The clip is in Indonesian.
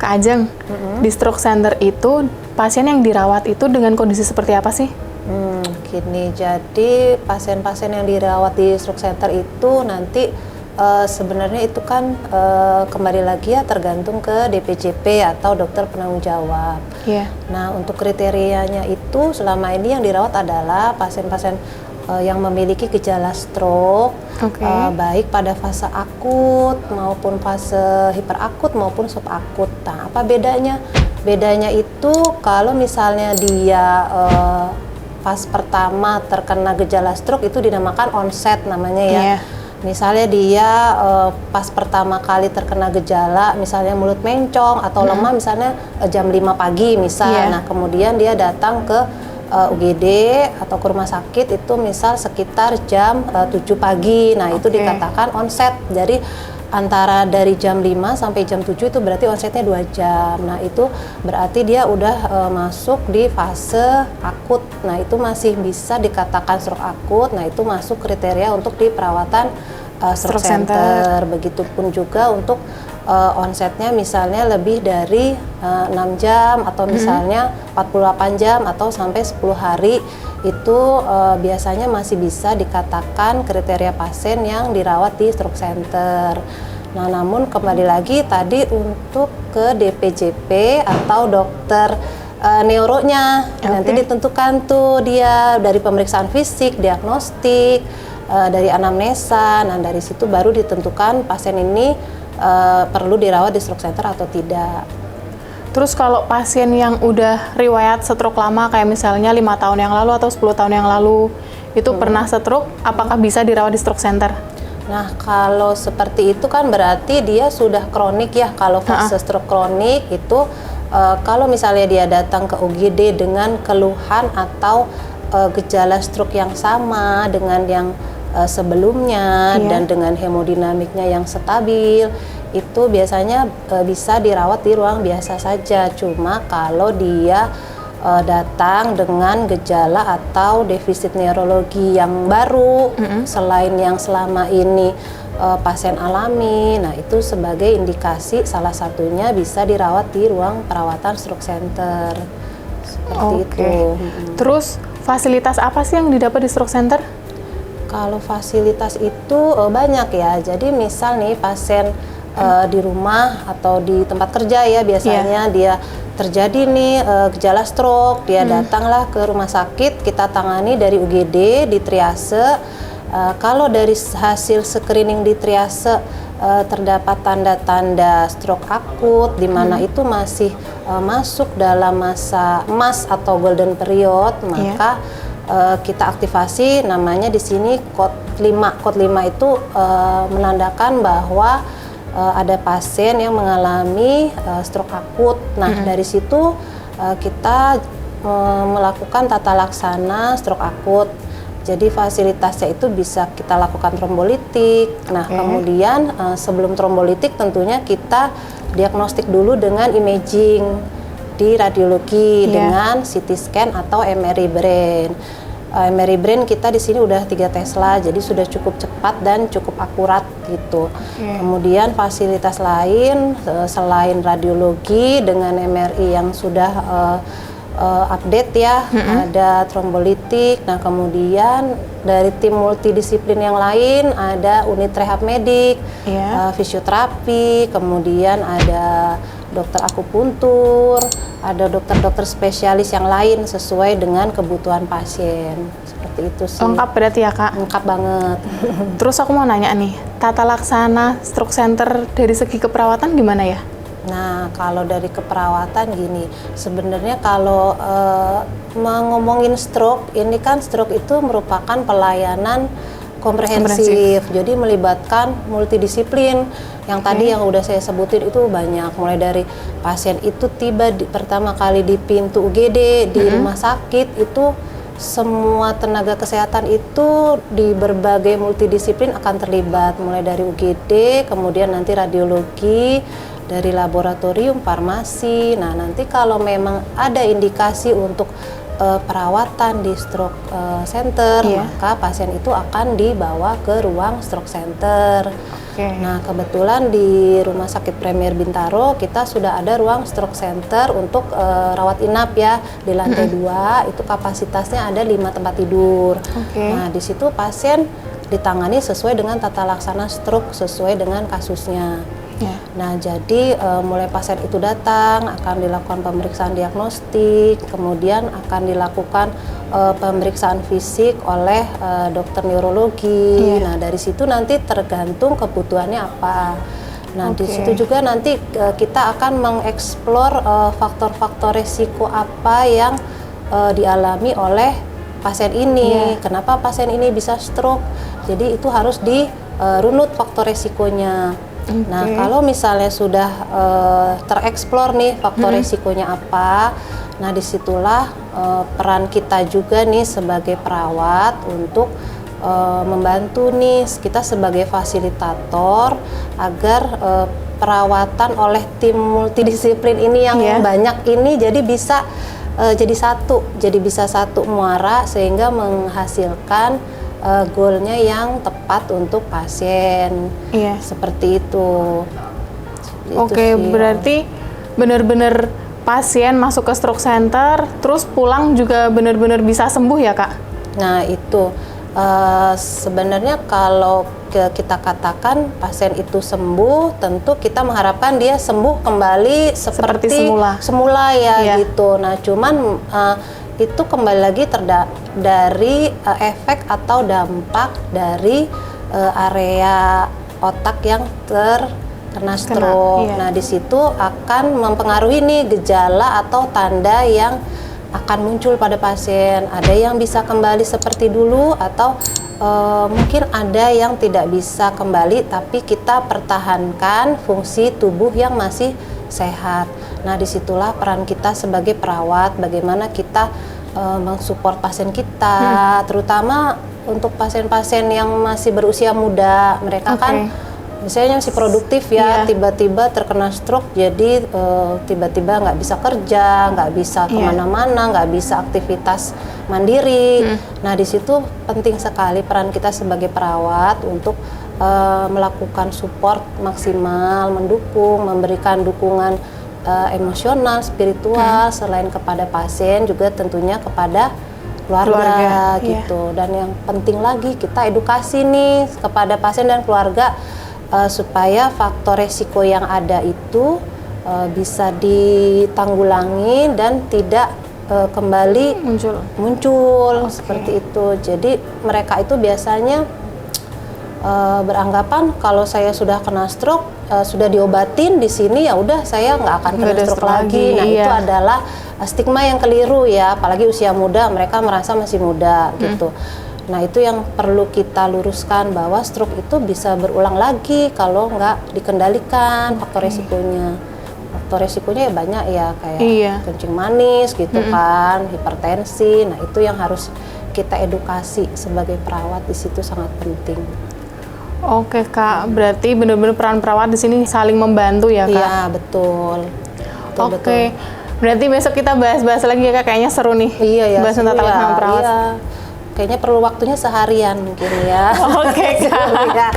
Ajeng, di stroke center itu pasien yang dirawat itu dengan kondisi seperti apa sih? Gini, jadi pasien-pasien yang dirawat di stroke center itu nanti sebenarnya itu kan kembali lagi ya tergantung ke DPJP atau dokter penanggung jawab. Iya. Nah, untuk kriterianya itu selama ini yang dirawat adalah pasien-pasien yang memiliki gejala stroke, baik pada fase akut maupun fase hiperakut maupun subakut. Nah, apa bedanya? Bedanya itu kalau misalnya dia pas pertama terkena gejala stroke itu dinamakan onset namanya ya. Yeah. Misalnya dia pas pertama kali terkena gejala, misalnya mulut mencong atau lemah misalnya jam 5 pagi misal. Yeah. Nah, kemudian dia datang ke UGD atau ke rumah sakit itu misal sekitar jam 7 pagi. Nah, itu dikatakan onset. Jadi antara dari jam 5 sampai jam 7 itu berarti onsetnya 2 jam. Nah, itu berarti dia udah masuk di fase akut. Nah, itu masih bisa dikatakan stroke akut. Nah, itu masuk kriteria untuk di perawatan stroke center. Begitupun juga untuk onsetnya misalnya lebih dari 6 jam atau misalnya 48 jam atau sampai 10 hari itu biasanya masih bisa dikatakan kriteria pasien yang dirawat di stroke center. Nah, namun kembali lagi tadi untuk ke DPJP atau dokter neuronya nanti ditentukan tuh dia dari pemeriksaan fisik, diagnostik, dari anamnesa. Nah, dari situ baru ditentukan pasien ini perlu dirawat di stroke center atau tidak. Terus kalau pasien yang udah riwayat stroke lama kayak misalnya 5 tahun yang lalu atau 10 tahun yang lalu itu pernah stroke, apakah bisa dirawat di stroke center? Nah, kalau seperti itu kan berarti dia sudah kronik ya. Kalau fase stroke kronik itu kalau misalnya dia datang ke UGD dengan keluhan atau gejala stroke yang sama dengan yang sebelumnya dan dengan hemodinamiknya yang stabil, itu biasanya bisa dirawat di ruang biasa saja. Cuma kalau dia datang dengan gejala atau defisit neurologi yang baru selain yang selama ini pasien alami, nah itu sebagai indikasi salah satunya bisa dirawat di ruang perawatan stroke center. Seperti itu. Terus fasilitas apa sih yang didapat di stroke center? Kalau fasilitas itu banyak ya. Jadi misal nih pasien di rumah atau di tempat kerja ya biasanya dia terjadi nih gejala stroke, dia datanglah ke rumah sakit, kita tangani dari UGD di triase. Kalau dari hasil screening di triase terdapat tanda-tanda stroke akut di mana itu masih masuk dalam masa emas atau golden period, maka kita aktivasi namanya di sini kode 5. Kode 5 itu menandakan bahwa ada pasien yang mengalami stroke akut. Nah, dari situ kita melakukan tata laksana stroke akut. Jadi fasilitasnya itu bisa kita lakukan trombolitik. Nah, kemudian sebelum trombolitik tentunya kita diagnostik dulu dengan imaging di radiologi dengan CT scan atau MRI brain. MRI brain kita di sini udah 3 Tesla, jadi sudah cukup cepat dan cukup akurat gitu. Kemudian fasilitas lain selain radiologi dengan MRI yang sudah update ya, ada trombolitik. Nah, kemudian dari tim multidisiplin yang lain ada unit rehab medik, fisioterapi, kemudian ada dokter akupuntur, ada dokter-dokter spesialis yang lain sesuai dengan kebutuhan pasien. Seperti itu sih. Lengkap berarti ya, Kak? Lengkap banget. Terus aku mau nanya nih, tata laksana stroke center dari segi keperawatan gimana ya? Nah, kalau dari keperawatan gini, sebenarnya kalau ngomongin stroke, ini kan stroke itu merupakan pelayanan komprehensif. Jadi melibatkan multidisiplin. Yang tadi yang udah saya sebutin itu banyak, mulai dari pasien itu tiba pertama kali di pintu UGD di rumah sakit, itu semua tenaga kesehatan itu di berbagai multidisiplin akan terlibat, mulai dari UGD, kemudian nanti radiologi, dari laboratorium, farmasi. Nah, nanti kalau memang ada indikasi untuk perawatan di stroke center, Iya. maka pasien itu akan dibawa ke ruang stroke center. Oke. Nah, kebetulan di Rumah Sakit Premier Bintaro kita sudah ada ruang stroke center untuk rawat inap ya di lantai 2, itu kapasitasnya ada 5 tempat tidur. Oke. Nah, di situ pasien ditangani sesuai dengan tata laksana stroke sesuai dengan kasusnya. Ya. Nah, jadi mulai pasien itu datang akan dilakukan pemeriksaan diagnostik, kemudian akan dilakukan pemeriksaan fisik oleh dokter neurologi. Iya. Nah, dari situ nanti tergantung kebutuhannya apa. Nah, di Oke. situ juga nanti kita akan mengeksplor faktor-faktor resiko apa yang dialami oleh pasien ini. Iya. Kenapa pasien ini bisa stroke? Jadi itu harus dirunut faktor resikonya. Nah, Oke. kalau misalnya sudah tereksplor nih faktor resikonya apa, nah disitulah peran kita juga nih sebagai perawat untuk membantu nih kita sebagai fasilitator agar perawatan oleh tim multidisiplin ini yang Iya. banyak ini jadi bisa bisa satu muara sehingga menghasilkan goalnya yang tepat untuk pasien. Iya. Seperti itu. Itu Oke, sih. berarti benar-benar pasien masuk ke stroke center, terus pulang juga benar-benar bisa sembuh ya, Kak? Nah, itu sebenarnya kalau kita katakan pasien itu sembuh, tentu kita mengharapkan dia sembuh kembali seperti semula ya, Iya. gitu. Nah, cuman itu kembali lagi dari efek atau dampak dari area otak yang terkena stroke. iya. Nah, di situ akan mempengaruhi nih gejala atau tanda yang akan muncul pada pasien. Ada yang bisa kembali seperti dulu atau mungkin ada yang tidak bisa kembali, tapi kita pertahankan fungsi tubuh yang masih sehat. Nah, disitulah peran kita sebagai perawat, bagaimana kita mensupport pasien kita, terutama untuk pasien-pasien yang masih berusia muda. Mereka kan misalnya masih produktif ya, tiba-tiba terkena stroke, jadi tiba-tiba nggak bisa kerja, nggak bisa kemana-mana, nggak bisa aktivitas mandiri. Nah, di situ penting sekali peran kita sebagai perawat untuk melakukan support maksimal, mendukung, memberikan dukungan emosional, spiritual, selain kepada pasien juga tentunya kepada keluarga gitu. Dan yang penting lagi kita edukasi nih kepada pasien dan keluarga supaya faktor resiko yang ada itu bisa ditanggulangi dan tidak kembali muncul seperti itu. Jadi mereka itu biasanya beranggapan kalau saya sudah kena stroke, sudah diobatin di sini, ya udah saya nggak akan kena stroke lagi. Nah, itu adalah stigma yang keliru ya, apalagi usia muda, mereka merasa masih muda gitu. Nah, itu yang perlu kita luruskan, bahwa stroke itu bisa berulang lagi kalau nggak dikendalikan faktor resikonya. Faktor resikonya ya banyak ya, kayak kencing manis gitu kan, hipertensi. Nah, itu yang harus kita edukasi sebagai perawat, di situ sangat penting. Oke, Kak, berarti benar-benar peran perawat di sini saling membantu ya, Kak? Iya, betul. Oke, berarti besok kita bahas-bahas lagi ya, Kak, kayaknya seru nih. Iya ya. Bahas tentang laksana perawat. Iya. Kayaknya perlu waktunya seharian mungkin ya. Oke, Kak. Ya.